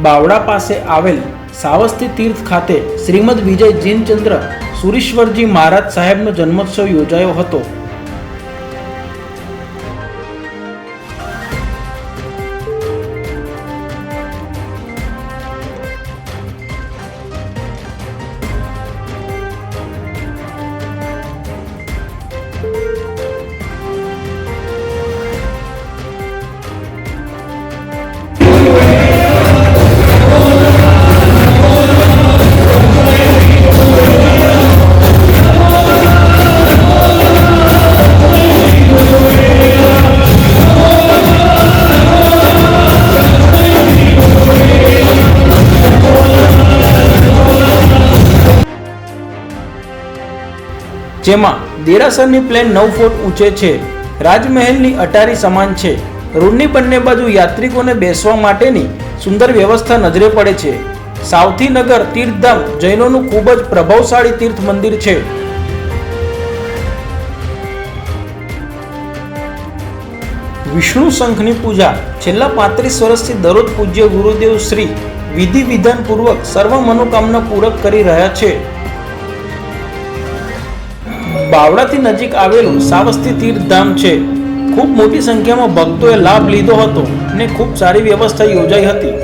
બાવડા પાસે આવેલ સાવસ્તી તીર્થ ખાતે શ્રીમદ વિજય જીનચંદ્ર સુરીશ્વરજી મહારાજ સાહેબનો જન્મોત્સવ યોજાયો હતો। જેમાં દેરાસરની પ્લેન 9 ફૂટ ઊંચે છે, રાજમહેલની અટારી સમાન છે। રોડની બંને બાજુ યાત્રિકોને બેસવા માટેની સુંદર વ્યવસ્થા નજરે પડે છે। સાવથીનગર તીર્થધામ જૈનોનું ખૂબ જ પ્રભાવશાળી તીર્થ મંદિર છે। વિષ્ણુ શંખની પૂજા છેલ્લા 35 વર્ષથી દરરોજ પૂજ્ય ગુરુદેવ શ્રી વિધિ વિધાન પૂર્વક સર્વ મનોકામના પૂરક કરી રહ્યા છે। બાવડાથી નજીક આવેલું સાવસ્તી તીર્થધામ છે। ખૂબ મોટી સંખ્યામાં ભક્તોએ લાભ લીધો હતો અને ખૂબ સારી વ્યવસ્થા યોજાઈ હતી।